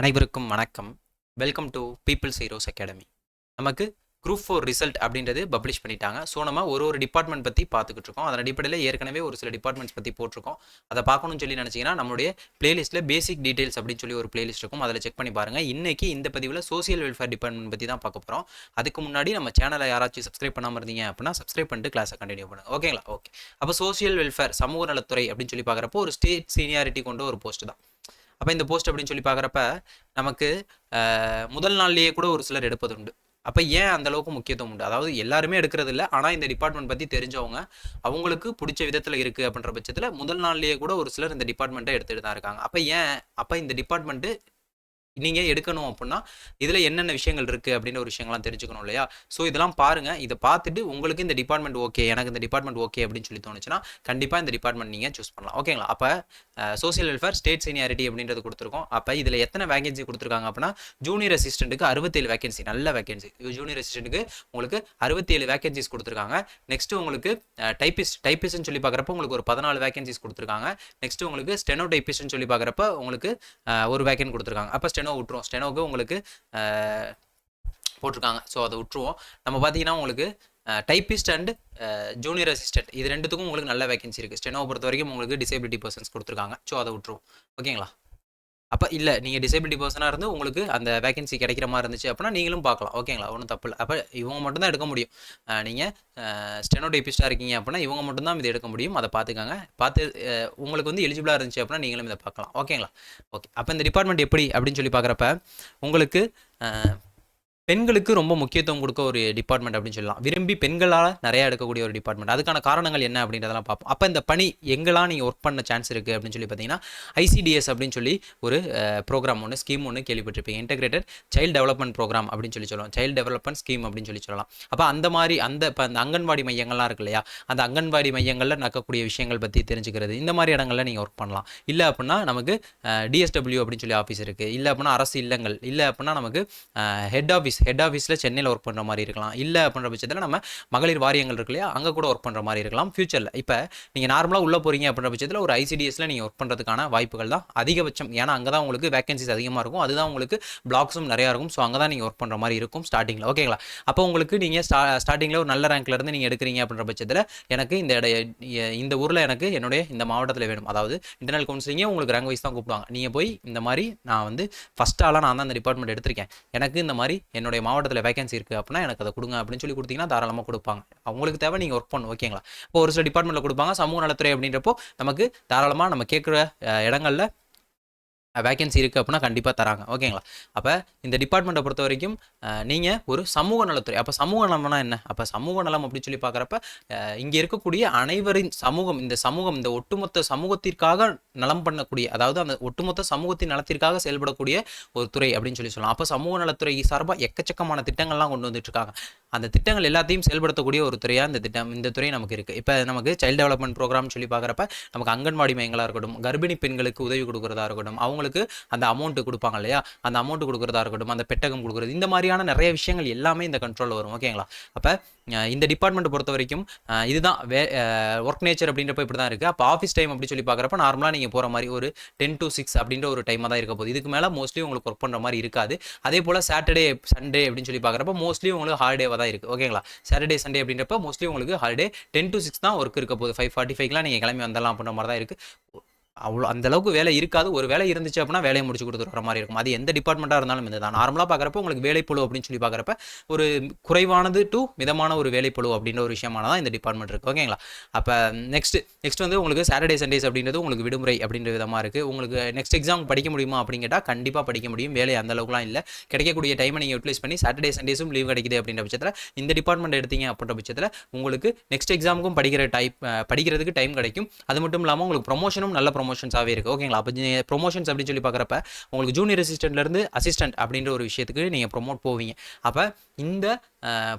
அனைவருக்கும் வணக்கம். Welcome to peoples heroes academy. நமக்கு குரூப் 4 ரிசல்ட் அப்படின்றது பப்ளிஷ் பண்ணிட்டாங்க. ஸோ நம்ம ஒரு டிபார்ட்மெண்ட் பற்றி பார்த்துக்கிட்டு இருக்கோம். அதன் அடிப்படையில் ஏற்கனவே ஒரு சில டிபார்ட்மெண்ட்ஸ் பற்றி போட்டிருக்கோம். அதை பார்க்கணும்னு சொல்லி நினச்சிங்கன்னா நம்மளுடைய பிளேலிஸ்ட்டில் பேசிக் டீடைல்ஸ் அப்படின்னு சொல்லி ஒரு பிளேலிஸ்ட் இருக்கும். அதில் செக் பண்ணி பாருங்கள். இன்னைக்கு இந்த பதிவில் சோசியல் வெல்ஃபேர் டிபார்ட்மெண்ட் பற்றி தான் பார்க்க போகிறோம். அதுக்கு முன்னாடி நம்ம சேனலை யாராச்சும் சப்ஸ்கிரைப் பண்ணாமல் இருந்தீங்க அப்படின்னா சப்ஸ்கிரைப் பண்ணிட்டு கிளாஸை கண்டினியூ பண்ணுங்கள். ஓகேங்களா? ஓகே. அப்போ சோசியல் வெல்ஃபேர் சமூக நலத்துறை அப்படின்னு சொல்லி பார்க்குறப்போ ஒரு ஸ்டேட் சீனியாரிட்டி கொண்ட ஒரு போஸ்ட் தான். அப்போ இந்த போஸ்ட் அப்படின்னு சொல்லி பார்க்குறப்ப நமக்கு முதல் நாள்லேயே கூட ஒரு சிலர் எடுப்பது உண்டு. அப்போ ஏன் அந்த அளவுக்கு முக்கியத்துவம் உண்டு? அதாவது எல்லாருமே எடுக்கிறது இல்லை, ஆனால் இந்த டிபார்ட்மெண்ட் பற்றி தெரிஞ்சவங்க அவங்களுக்கு பிடிச்ச விதத்தில் இருக்குது அப்படின்ற பட்சத்தில் முதல் நாள்லேயே கூட ஒரு சிலர் இந்த டிபார்ட்மெண்ட்டை எடுத்துகிட்டு தான் இருக்காங்க. அப்போ இந்த டிபார்ட்மெண்ட்டு நீங்கள் எடுக்கணும் அப்படின்னா இதில் என்னென்ன விஷயங்கள் இருக்குது அப்படின்ற ஒரு விஷயங்கள்லாம் தெரிஞ்சுக்கணும் இல்லையா? ஸோ இதெல்லாம் பாருங்கள். இதை பார்த்துட்டு உங்களுக்கு இந்த டிபார்ட்மெண்ட் ஓகே, எனக்கு இந்த டிபார்ட்மெண்ட் ஓகே அப்படின்னு சொல்லி தோணுச்சுன்னா கண்டிப்பாக இந்த டிபார்ட்மெண்ட் நீங்கள் சூஸ் பண்ணலாம். ஓகேங்களா? அப்போ சோசியல் வெல்ஃபேர் ஸ்டேட் சீனியாரிட்டி அப்படின்றது கொடுத்துருக்கோம். அப்போ இதில் எத்தனை வேகன்சி கொடுத்துருக்காங்க அப்படின்னா ஜூனியர் அசிஸ்டண்ட்டுக்கு 67 வேகன்சி. நல்ல வேகன்சி. ஜூனியர் அசிஸ்டண்ட்டுக்கு உங்களுக்கு 67 வேகன்சிஸ் கொடுத்துருக்காங்க. நெக்ஸ்ட்டு உங்களுக்கு டைப்பிஸ்ட்னு சொல்லி பார்க்குறப்ப உங்களுக்கு ஒரு 14 வேகன்சிஸ் கொடுத்துருக்காங்க. நெக்ஸ்ட்டு உங்களுக்கு ஸ்டெனோ டைப்பிஸ்ட்னு சொல்லி பார்க்குறப்ப உங்களுக்கு ஒரு வேகன்ட் கொடுத்துருக்காங்க. அப்போ ஸ்டெனோ விட்டுருவோம். ஸ்டெனோக்கு உங்களுக்கு போட்டிருக்காங்க. ஸோ அதை விட்டுருவோம். நம்ம பார்த்தீங்கன்னா உங்களுக்கு டைப்பிஸ்ட் அண்ட் ஜூனியர் அசிஸ்டன்ட் இது ரெண்டுத்துக்கும் உங்களுக்கு நல்ல வேகன்சி இருக்குது. ஸ்டெனோவை பொறுத்த வரைக்கும் உங்களுக்கு டிசேபிலிட்டி பர்சன்ஸ் கொடுத்துருக்காங்க. ஸோ அதை விட்டுருவோம். ஓகேங்களா? அப்போ இல்லை, நீங்கள் டிசேபிலிட்டி பர்சனாக இருந்து உங்களுக்கு அந்த வேகன்சி கிடைக்கிற மாதிரி இருந்துச்சு அப்படின்னா நீங்களும் பார்க்கலாம். ஓகேங்களா? ஒன்றும் தப்பு இல்லை. அப்போ இவங்க மட்டும்தான் எடுக்க முடியும். நீங்கள் ஸ்டெனோ டைப்பிஸ்ட்டாக இருக்கீங்க அப்படின்னா இவங்க மட்டும்தான் இதை எடுக்க முடியும். அதை பார்த்துக்காங்க. பார்த்து உங்களுக்கு வந்து எலிஜிபிளாக இருந்துச்சு அப்படின்னா நீங்களும் இதை பார்க்கலாம். ஓகேங்களா? ஓகே. அப்போ இந்த டிபார்ட்மெண்ட் எப்படி அப்படின்னு சொல்லி பார்க்குறப்ப உங்களுக்கு பெண்களுக்கு ரொம்ப முக்கியத்துவம் கொடுக்க ஒரு டிபார்ட்மெண்ட் அப்படின்னு சொல்லலாம். விரும்பி பெண்களால் நிறையா எடுக்கக்கூடிய ஒரு டிபார்ட்மெண்ட். அதுக்கான காரணங்கள் என்ன அப்படின்றதெல்லாம் பார்ப்போம். அப்போ இந்த பணி எங்கெல்லாம் நீங்கள் ஒர்க் பண்ண சான்ஸ் இருக்குது அப்படின்னு சொல்லி பார்த்தீங்கன்னா ஐசிடிஎஸ் அப்படின்னு சொல்லி ஒரு ப்ரோக்ராம் ஒன்று, ஸ்கீம் ஒன்று கேள்விப்பட்டிருப்பீங்க. இன்டெகிரேட்டட் சைல்டு டெவலப்மெண்ட் ப்ரோக்ராம் அப்படின்னு சொல்லி சொல்லலாம். சைல்டு டெவலப்மெண்ட் ஸ்கீம் அப்படின்னு சொல்லி சொல்லலாம். அப்போ அந்த மாதிரி இப்போ அந்த அங்கன்வாடி மையங்கள்லாம் இருக்கு இல்லையா? அந்த அங்கன்வாடி மையங்களில் நடக்கக்கூடிய விஷயங்கள் பற்றி தெரிஞ்சுக்கிறது, இந்த மாதிரி இடங்களில் நீங்கள் ஒர்க் பண்ணலாம். இல்லை அப்படின்னா நமக்கு டிஎஸ்டபிள்யூ அப்படின்னு சொல்லி ஆஃபீஸ் இருக்குது. இல்லை அப்படின்னா அரசு இல்லங்கள், இல்லை அப்படின்னா நமக்கு ஹெட் ஆஃபீஸில் சென்னையில் ஒர்க் பண்ணுற மாதிரி இருக்கலாம். இல்லை அப்படின்ற பட்சத்தில் நம்ம மகளிர் வாரியங்கள் இருக்கு இல்லையா, அங்கே கூட ஒர்க் பண்ணுற மாதிரி இருக்கலாம் ஃபியூச்சரில். இப்போ நீங்கள் நார்மலாக உள்ளே போகிறீங்க அப்படின்ற பட்சத்தில் ஒரு ஐசிடிஎஸில் நீங்கள் ஒர்க் பண்ணுறதுக்கான வாய்ப்புகள் தான் அதிகபட்சம். ஏன்னா அங்கே தான் உங்களுக்கு வேகன்சிஸ் அதிகமாக இருக்கும். அதுதான் உங்களுக்கு பிளாக்ஸும் நிறையா இருக்கும். ஸோ அங்கே தான் நீங்கள் ஒர்க் பண்ணுற மாதிரி இருக்கும் ஸ்டார்டிங்கில். ஓகேங்களா? அப்போ உங்களுக்கு நீங்கள் ஸ்டார்டிங்கில் ஒரு நல்ல ரேங்க்லேருந்து நீங்கள் எடுக்கிறீங்க அப்படின்ற பட்சத்தில் எனக்கு இந்த ஊரில் எனக்கு என்னுடைய இந்த மாவட்டத்தில் வேணும். அதாவது இன்டர்னல் கவுன்சிலிங்கே உங்களுக்கு ரேங்க் வைஸ் தான் கூப்பிடுவாங்க. நீங்கள் போய் இந்த மாதிரி நான் வந்து ஃபஸ்ட் ஆளாக நான் தான் இந்த டிபார்ட்மெண்ட் எடுத்திருக்கேன், எனக்கு இந்த மாதிரி என்னுடைய மாவட்டத்தில் வேகன்சி இருக்குது அப்படின்னா எனக்கு அதை கொடுங்க அப்படின்னு சொல்லி கொடுத்தீங்கன்னா தாராளமாக கொடுப்பாங்க. அவங்களுக்கு தேவை நீங்கள் ஒர்க் பண்ணணும். ஓகேங்களா? இப்போ ஒரு சில டிபார்ட்மெண்ட்டில் கொடுப்பாங்க. சமூக நலத்துறை அப்படின்றப்போ நமக்கு தாராளமாக நம்ம கேட்குற இடங்களில் வேகன்சி இருக்குது அப்படின்னா கண்டிப்பாக தராங்க. ஓகேங்களா? அப்போ இந்த டிபார்ட்மெண்ட்டை பொறுத்த வரைக்கும் நீங்கள் ஒரு சமூக நலத்துறை. அப்போ சமூக நலம்னா என்ன? அப்போ சமூக நலம் அப்படின்னு சொல்லி பார்க்குறப்ப இங்கே இருக்கக்கூடிய அனைவரின் சமூகம், இந்த ஒட்டுமொத்த சமூகத்திற்காக நலம் பண்ணக்கூடிய, அதாவது அந்த ஒட்டுமொத்த சமூகத்தின் நலத்திற்காக செயல்படக்கூடிய ஒரு துறை அப்படின்னு சொல்லி சொல்லலாம். அப்போ சமூக நலத்துறை சார்பாக எக்கச்சக்கமான திட்டங்கள்லாம் கொண்டு வந்துட்டு இருக்காங்க. அந்த திட்டங்கள் எல்லாத்தையும் செயல்படுத்தக்கூடிய ஒரு துறையாக இந்த துறை நமக்கு இருக்குது. இப்போ நமக்கு சைல்டு டெவலப்மெண்ட் ப்ரோக்ராம் சொல்லி பார்க்குறப்ப நமக்கு அங்கன்வாடி மையங்களாக இருக்கட்டும், கர்ப்பிணி பெண்களுக்கு உதவி கொடுக்குறதா இருக்கட்டும், அவங்களுக்கு அந்த அமௌண்ட் கொடுப்பாங்க இல்லையா, அந்த அமௌண்ட் கொடுக்குறதா இருக்கட்டும், அந்த பெட்டகம் கொடுக்குறது, இந்த மாதிரியான நிறைய விஷயங்கள் எல்லாமே இந்த கண்ட்ரோலில் வரும். ஓகேங்களா? அப்போ இந்த டிபார்ட்மெண்ட் பொறுத்த வரைக்கும் இதுதான் ஒர்க் நேச்சர் அப்படின்றப்ப இப்படி தான் இருக்குது. அப்போ ஆஃபீஸ் டைம் அப்படி சொல்லி பார்க்குறப்ப நார்மலாக நீங்கள் போகிற மாதிரி ஒரு 10 to 6 அப்படின்ற ஒரு டைமாக தான் இருக்க போகுது. இதுக்கு மேலே மோஸ்ட்லி உங்களுக்கு ஒர்க் பண்ணுற மாதிரி இருக்காது. அதே போல் சாட்டர்டே சண்டே அப்படின்னு சொல்லி பார்க்குறப்ப மோஸ்ட்லி உங்களுக்கு ஹாலிடேவாக தான் இருக்குது. ஓகேங்களா? சாட்டர்டே சண்டே அப்படின்றப்ப மோஸ்ட்லி உங்களுக்கு ஹாலிடே 10 to 6 தான் ஒர்க் இருக்க போகுது. 5:45லாம் நீங்கள் கிளம்பி வந்தலாம் அப்படின்ற மாதிரி தான் இருக்குது. அவ்வளோ அந்தளவுக்கு வேலை இருக்காது. ஒரு வேலை இருந்துச்சு அப்படின்னா வேலையை முடிச்சு கொடுத்துருக்கிற மாதிரி இருக்கும். அது எந்த டிபார்ட்மெண்ட்டாக இருந்தாலும் இது தான். நார்மலாக பார்க்குறப்ப உங்களுக்கு வேலைப்பளு அப்படின்னு சொல்லி பார்க்குறப்ப ஒரு குறைவானது டு மிதமான ஒரு வேலைப்பளு அப்படின்ற ஒரு விஷயமானதான் இந்த டிபார்ட்மெண்ட் இருக்குது. ஓகேங்களா? அப்போ நெக்ஸ்ட் வந்து உங்களுக்கு சாட்டர்டே சண்டேஸ் அப்படின்றது உங்களுக்கு விடுமுறை அப்படின்ற விதமாக இருக்குது. உங்களுக்கு நெக்ஸ்ட் எக்ஸாம் படிக்க முடியுமா அப்படின்னு கேட்டால் கண்டிப்பாக படிக்க முடியும். வேலை அந்த அளவுக்குலாம் இல்லை. கிடைக்கக்கூடிய டைமை நீங்கள் யூட்டிலைஸ் பண்ணி சாட்டர்டே சண்டேஸும் லீவ் கிடைக்குது அப்படின்ற பட்சத்தில் இந்த டிபார்ட்மெண்ட் எடுத்தீங்க அப்படின்ற பட்சத்தில் உங்களுக்கு நெக்ஸ்ட் எக்ஸாமுக்கும் படிக்கிறதுக்கு டைம் கிடைக்கும். அது மட்டும் இல்லாமல் உங்களுக்கு ப்ரொமோஷனும் நல்ல ப்ரொமோஷன்ஸாகவே இருக்குது. ஓகேங்களா? அப்போ ப்ரொமோஷன்ஸ் அப்படின்னு சொல்லி பார்க்குறப்ப உங்களுக்கு ஜூனியர் அசிஸ்டன்ட்லேருந்து அசிஸ்டன்ட் அப்படின்ற ஒரு விஷயத்துக்கு நீங்கள் ப்ரொமோட் போவீங்க. அப்போ இந்த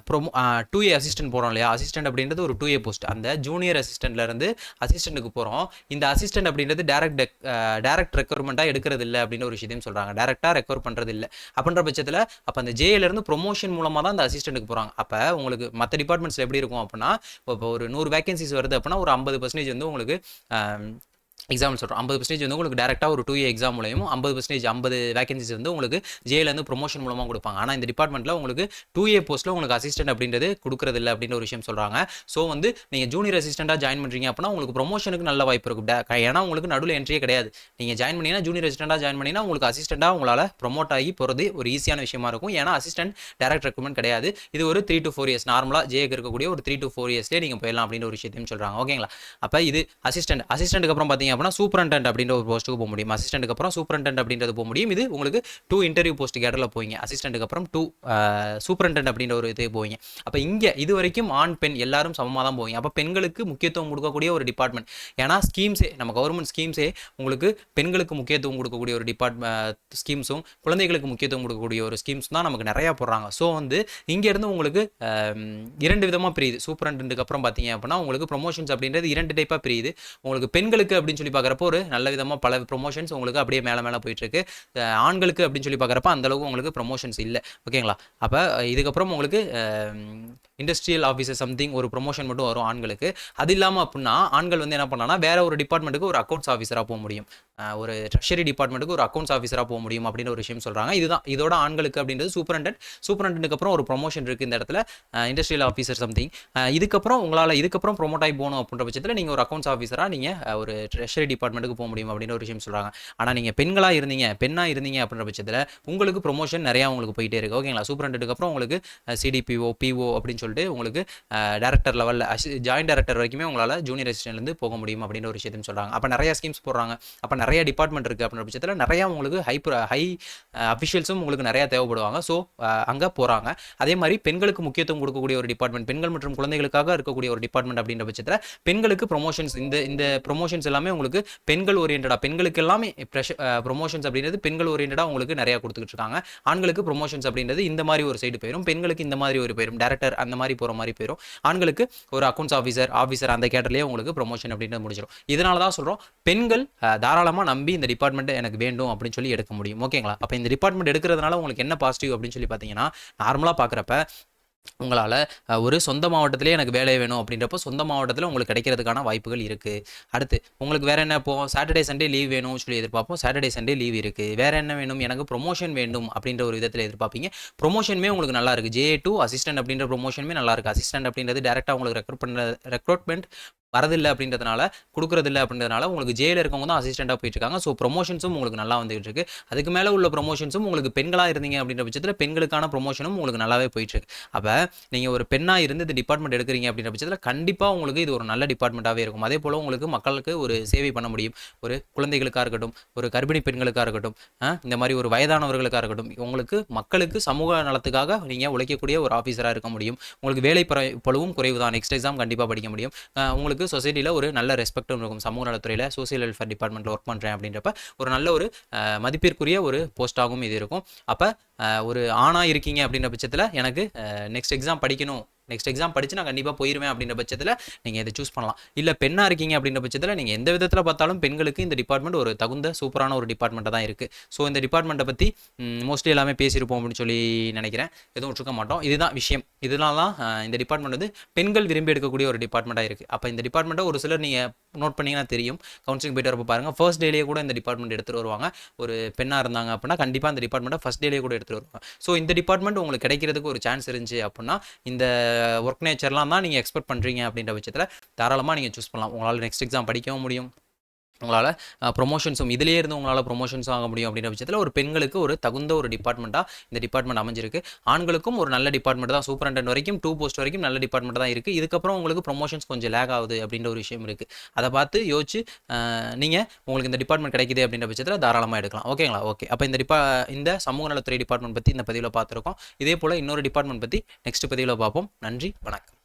2A அசிஸ்டன்ட் போகிறோம் இல்லையா, அசிஸ்டன்ட் அப்படின்றது ஒரு 2A போஸ்ட். அந்த ஜூனியர் அசிஸ்டன்ட்லேருந்து அசிஸ்டண்ட்டுக்கு போகிறோம். இந்த அசிஸ்டன்ட் அப்படின்றது டேரக்ட் ரெக்வயர்மெண்ட்டாக எடுக்கிறது இல்லை அப்படின்னு ஒரு விஷயத்தையும் சொல்கிறாங்க. டேரெக்டாக ரெக்வயர் பண்ணுறது இல்லை அப்படின்ற பட்சத்தில் அப்போ அந்த ஜேஏலேருந்து ப்ரொமோஷன் மூலமாக தான் அந்த அசிஸ்டண்ட்டுக்கு போகிறாங்க. அப்போ உங்களுக்கு மற்ற டிபார்ட்மெண்ட்ஸில் எப்படி இருக்கும் அப்படின்னா, இப்போ ஒரு 100 வேகன்சிஸ் வருது அப்படின்னா ஒரு 50% வந்து உங்களுக்கு எக்ஸாம்பிள் சொல்கிறோம் 50% வந்து உங்களுக்கு டேரெக்டாக ஒரு 2A எக்ஸாம் மூலமும் 50% 50 வேகன்சிஸ் வந்து உங்களுக்கு ஜேலேருந்து ப்ரொமோஷன் மூலமாக கொடுப்பாங்க. ஆனால் இந்த டிபார்ட்மெண்ட்டில் உங்களுக்கு 2A போஸ்ட்டில் உங்களுக்கு அசிஸ்டன்ட் அப்படின்றது கொடுக்குறதில்ல அப்படின்ற ஒரு விஷயம் சொல்கிறாங்க. ஸோ வந்து நீங்கள் ஜூனியர் அசிஸ்டண்ட்டாக ஜாயின் பண்ணுறீங்க அப்படின்னா உங்களுக்கு ப்ரொமோஷனுக்கு நல்ல வாய்ப்பு இருக்கும். ஏன்னா உங்களுக்கு நடுவில் என்ட்ரியே கிடையாது. நீங்கள் ஜாயின் பண்ணிங்கன்னா ஜூனியர் அசிஸ்டண்ட்டாக ஜாயின் பண்ணிங்கன்னா உங்களுக்கு அசிஸ்டண்ட்டாக உங்களால் ப்ரொமோட் ஆகி போகிறது ஒரு ஈஸியான விஷயமா இருக்கும். ஏன்னா அசிஸ்டன்ட் டேரக்ட் ரெக்ரூட்மெண்ட் கிடையாது. இது ஒரு 3 to 4 years நார்மலாக ஜேக்கு இருக்கக்கூடிய ஒரு 3 to 4 yearsலேயே நீங்கள் போயிடலாம் அப்படின்ற ஒரு விஷயத்தையும் சொல்கிறாங்க. ஓகேங்களா? அப்போ இது அசிஸ்டண்ட்டுக்கு அப்புறம் பார்த்தீங்க அப்படின்னா சூப்பரண்டன்ட் அப்படின்ற ஒரு போஸ்ட்டுக்கு போக முடியும். அசிஸ்டண்ட்டுக்கு அப்புறம் சூப்பரண்டன்ட் அப்படின்றது போக முடியும். இது உங்களுக்கு 2 இன்டர்வியூ போஸ்ட் கேடரில் போவீங்க. அசிஸ்டண்ட்டுக்கு அப்புறம் 2 சூப்பரண்டன்ட் அப்படின்ற ஒரு இது போவீங்க. அப்போ இங்கே இது வரைக்கும் ஆண் பெண் எல்லாரும் சமமாக தான் போவீங்க. அப்போ பெண்களுக்கு முக்கியத்துவம் கொடுக்கக்கூடிய ஒரு டிபார்ட்மெண்ட். ஏன்னா ஸ்கீம்ஸே நம்ம கவர்மெண்ட் ஸ்கீம்ஸே உங்களுக்கு பெண்களுக்கு முக்கியத்துவம் கொடுக்கக்கூடிய ஒரு ஸ்கீம்ஸும் குழந்தைகளுக்கு முக்கியத்துவம் கொடுக்கக்கூடிய ஒரு ஸ்கீம்ஸ் தான் நமக்கு நிறையா போடுறாங்க. ஸோ வந்து இங்கேருந்து உங்களுக்கு 2 விதமாக பிரியுது. சூப்பரண்டன்ட்டுக்கு அப்புறம் பார்த்தீங்க அப்படின்னா உங்களுக்கு ப்ரொமோஷன்ஸ் அப்படின்றது 2 டைப்பாக பிரியுது. உங்களுக்கு பெண்களுக்கு அப்படின்னு சொல்லி பார்க்குறப்போ ஒரு நல்ல விதமாக பல ப்ரொமோஷன்ஸ் உங்களுக்கு அப்படியே மேலே போயிட்டு இருக்கு. ஆண்களுக்கு அப்படின்னு சொல்லி பார்க்குறப்ப அந்தளவுக்கு உங்களுக்கு ப்ரொமோஷன்ஸ் இல்லை. ஓகேங்களா? அப்போ இதுக்கப்புறம் உங்களுக்கு இண்டஸ்ட்ரியல் ஆஃபீஸர் சம்திங் ஒரு ப்ரொமோஷன் மட்டும் வரும் ஆண்களுக்கு. அது இல்லாமல் அப்படின்னா ஆண்கள் வந்து என்ன பண்ணலாம்னா வேற ஒரு டிபார்ட்மெண்ட்டுக்கு ஒரு அக்கௌண்ட்ஸ் ஆஃபீஸராக போக முடியும். ஒரு ட்ரெஷரி டிபார்ட்மெண்ட்டுக்கு ஒரு அக்கௌண்ட்ஸ் ஆஃபீஸராக போக முடியும் அப்படின்னு ஒரு விஷயம் சொல்கிறாங்க. இதுதான் இதோட ஆண்களுக்கு அப்படின்றது சூப்பரண்டன்ட்டுக்கு அப்புறம் ஒரு ப்ரொமோஷன் இருக்குது இந்த இடத்துல இண்டஸ்ட்ரியல் ஆஃபீஸர் சம்திங். இதுக்கப்புறம் உங்களால் ப்ரொமோட் ஆகி போகணும் அப்படின்ற பட்சத்தில் நீங்கள் ஒரு அக்கௌண்ட்ஸ் ஆஃபீஸராக நீங்கள் ஒரு ட்ரெஷரி டிபார்ட்மெண்ட்டுக்கு போக முடியும் அப்படின்னு ஒரு விஷயம் சொல்கிறாங்க. ஆனால் நீங்கள் பெண்ணாக இருந்தீங்க அப்படின்ற பட்சத்தில் உங்களுக்கு ப்ரொமோஷன் நிறையா உங்களுக்கு போயிட்டே இருக்குது. ஓகேங்களா? சூப்பரண்டன்ட்டுக்கு அப்புறம் உங்களுக்கு சிடிபிஓ பிஓ அப்படின்னு சொல்லிட்டு உங்களுக்கு டேரக்டர் லெவலில் ஜாயின்ட் டேரக்டர் வரைக்குமே உங்களால் ஜூனியர் அசிஸ்டன்ட்லேருந்து போக முடியும் அப்படின்ற ஒரு விஷயத்தையும் சொல்கிறாங்க. அப்போ நிறையா ஸ்கீம்ஸ் போடுறாங்க. அப்போ நிறைய டிபார்ட்மெண்ட் இருக்குது அப்படின்ற பட்சத்தில் நிறையா உங்களுக்கு ஹை அஃபிஷியல்ஸும் உங்களுக்கு நிறையா தேவைப்படுவாங்க. ஸோ அங்கே போகிறாங்க. அதே மாதிரி பெண்களுக்கு முக்கியத்துவம் கொடுக்கக்கூடிய ஒரு டிபார்ட்மெண்ட், பெண்கள் மற்றும் குழந்தைகளுக்காக இருக்கக்கூடிய ஒரு டிபார்ட்மெண்ட் அப்படின்ற பட்சத்தில் பெண்களுக்கு ப்ரொமோஷன்ஸ் இந்த ப்ரொமோஷன்ஸ் எல்லாமே உங்களுக்கு பெண்கள் ஓரியன்டாக பெண்களுக்கு எல்லாமே ப்ரொமோஷன்ஸ் அப்படின்றது பெண்கள் ஓரியன்டாக உங்களுக்கு நிறையா கொடுத்துக்கிட்டு இருக்காங்க. ஆண்களுக்கு ப்ரொமோஷன்ஸ் அப்படின்றது இந்த மாதிரி ஒரு சைடு போயிடும், பெண்களுக்கு இந்த மாதிரி ஒரு போயிடும், டேரக்டர் அந்த மாதிரி போகிற மாதிரி போயிடும். ஆண்களுக்கு ஒரு அக்கௌண்ட்ஸ் ஆஃபீஸர் அந்த கேட்டர்லேயே உங்களுக்கு ப்ரொமோஷன் அப்படின்றது முடிச்சிடும். இதனால தான் சொல்கிறோம் பெண்கள் தாராளமாக நம்பி இந்த டிபார்ட்மெண்ட் எனக்கு வேண்டும் அப்படின்னு சொல்லி எடுக்க முடியும். ஓகேங்களா? அப்போ இந்த டிபார்ட்மெண்ட் எடுக்கிறதுனால உங்களுக்கு என்ன பாசிட்டிவ் அப்படின்னு சொல்லி பார்த்தீங்கன்னா நார்மலாக பார்க்குறப்ப உங்களால் ஒரு சொந்த மாவட்டத்திலே எனக்கு வேலை வேணும் அப்படின்றப்போ சொந்த மாவட்டத்தில் உங்களுக்கு கிடைக்கிறதுக்கான வாய்ப்புகள் இருக்குது. அடுத்து உங்களுக்கு வேறு என்ன இப்போ சாட்டர்டே சண்டே லீவ் வேணும்னு சொல்லி எதிர்பார்ப்போம். சாட்டர்டே சண்டே லீவ் இருக்குது. வேறு என்ன வேணும்? எனக்கு ப்ரொமோஷன் வேண்டும் அப்படின்ற ஒரு விதத்தில் எதிர்பார்ப்பீங்க. ப்ரொமோஷனுமே உங்களுக்கு நல்லா இருக்குது. ஜே டு அசிஸ்டன்ட் அப்படின்ற ப்ரொமோஷனுமே நல்லா இருக்குது. அசிஸ்டன்ட் அப்படின்றது டேரெக்டாக உங்களுக்கு ரெக்ரூட்மெண்ட் வரதில்லை அப்படின்றதுனால கொடுக்குறதில்ல அப்படின்றதுனால உங்களுக்கு ஜேயில் இருக்கவங்க தான் அசிஸ்டண்ட்டாக போயிட்டு இருக்காங்க. ஸோ ப்ரொமோஷன்ஸும் உங்களுக்கு நல்லா வந்துகிட்டு இருக்கு. அதுக்கு மேலே உள்ள ப்ரொமோஷன்ஸும் உங்களுக்கு பெண்களாக இருந்தீங்க அப்படின்ற பட்சத்தில் பெண்களுக்கான ப்ரொமோஷனும் உங்களுக்கு நல்லாவே போயிட்டு இருக்கு. அப்போ நீங்கள் ஒரு பெண்ணாக இருந்து இந்த டிபார்ட்மெண்ட் எடுக்கிறீங்க அப்படின்ற பட்சத்தில் கண்டிப்பாக உங்களுக்கு இது ஒரு நல்ல டிபார்ட்மெண்ட்டாகவே இருக்கும். அதே போல் உங்களுக்கு மக்களுக்கு ஒரு சேவை பண்ண முடியும். ஒரு குழந்தைகளுக்காக இருக்கட்டும், ஒரு கர்ப்பிணி பெண்களுக்காக இருக்கட்டும், இந்த மாதிரி ஒரு வயதானவர்களுக்காக இருக்கட்டும், உங்களுக்கு மக்களுக்கு சமூக நலத்துக்காக நீங்கள் உழைக்கக்கூடிய ஒரு ஆஃபீஸராக இருக்க முடியும். உங்களுக்கு வேலை பளுவும் குறைவு தான். நெக்ஸ்ட் எக்ஸாம் கண்டிப்பாக படிக்க முடியும். உங்களுக்கு சொசைட்டியில் ஒரு நல்ல ரெஸ்பெக்டும் இருக்கும். சமூக நலத்துறையில் சோசியல் வெல்ஃபேர் டிபார்ட்மெண்ட்டில் ஒர்க் பண்ணுறேன் அப்படின்றப்ப ஒரு நல்ல ஒரு மதிப்பிற்குரிய ஒரு போஸ்ட்டாகவும் இது இருக்கும். அப்போ ஒரு ஆணாக இருக்கீங்க அப்படின்ற பட்சத்தில் எனக்கு நெக்ஸ்ட் எக்ஸாம் படிக்கணும், நெக்ஸ்ட் எக்ஸாம் படித்து நான் கண்டிப்பாக போயிடுவேன் அப்படின்ற பட்சத்தில் நீங்கள் இதை சூஸ் பண்ணலாம். இல்லை பெண்ணாக இருக்கீங்க அப்படின்ற பட்சத்தில் நீங்கள் எந்த விதத்தில் பார்த்தாலும் பெண்களுக்கு இந்த டிபார்ட்மெண்ட் ஒரு தகுந்த சூப்பரான ஒரு டிபார்ட்மெண்ட்டாக தான் இருக்குது. ஸோ இந்த டிபார்ட்மெண்ட்டை பற்றி மோஸ்ட்லி எல்லாமே பேசியிருப்போம் அப்படின்னு சொல்லி நினைக்கிறேன். எதுவும் விட்டுருக்க மாட்டோம். இதுதான் விஷயம். இதனால தான் இந்த டிபார்ட்மெண்ட் வந்து பெண்கள் விரும்பி எடுக்கக்கூடிய ஒரு டிபார்ட்மெண்ட்டாக இருக்குது. அப்போ இந்த டிபார்ட்மெண்ட்டை ஒரு சிலர் நீங்கள் நோட் பண்ணிங்கன்னா தெரியும். கவுன்சிலிங் போய்ட்டு வரப்போ பாருங்கள், ஃபர்ஸ்ட் டேலேயே கூட இந்த டிபார்ட்மெண்ட் எடுத்துகிட்டு வருவாங்க. ஒரு பெண்ணாக இருந்தாங்க அப்படின்னா கண்டிப்பாக இந்த டிபார்ட்மெண்ட்டை ஃபர்ஸ்ட் டேலேயே கூட எடுத்துகிட்டு வருவாங்க. ஸோ இந்த டிபார்ட்மெண்ட் உங்களுக்கு கிடைக்கிறதுக்கு ஒரு சான்ஸ் இருந்துச்சு அப்படின்னா இந்த ஒர்க் நேச்சர்லாம் தான் நீங்கள் எக்ஸ்பெக்ட் பண்ணுறீங்க அப்படின்ற பட்சத்தில் தாராளமாக நீங்கள் சூஸ் பண்ணலாம். உங்களால் நெக்ஸ்ட் எக்ஸாம் படிக்கவும் முடியும். உங்களால் ப்ரொமோஷன்ஸும் இதிலே இருந்து உங்களால் ப்ரொமோஷன்ஸும் ஆக முடியும் அப்படின்ற பட்சத்தில் ஒரு பெண்களுக்கு ஒரு தகுந்த ஒரு டிபார்ட்மெண்ட்டாக இந்த டிபார்ட்மெண்ட் அமைஞ்சிருக்கு. ஆண்களுக்கும் ஒரு நல்ல டிபார்ட்மெண்ட் தான். சூப்பரண்டன்ட் வரைக்கும் 2 போஸ்ட் வரைக்கும் நல்ல டிபார்ட்மெண்ட் தான் இருக்குது. இதுக்கப்புறம் உங்களுக்கு ப்ரொமோஷன்ஸ் கொஞ்சம் லேக் ஆகுது அப்படின்ற ஒரு விஷயம் இருக்குது. அதை பார்த்து யோசிச்சு நீங்கள் உங்களுக்கு இந்த டிபார்ட்மெண்ட் கிடைக்குது அப்படின்ற பட்சத்தில் தாராளமாக எடுக்கலாம். ஓகேங்களா? ஓகே. அப்போ இந்த சமூக நலத்துறை டிபார்ட்மெண்ட் பற்றி இந்த பதிவில் பார்த்துருக்கோம். இதே போல் இன்னொரு டிபார்ட்மெண்ட் பற்றி நெக்ஸ்ட் பதிவில் பார்ப்போம். நன்றி, வணக்கம்.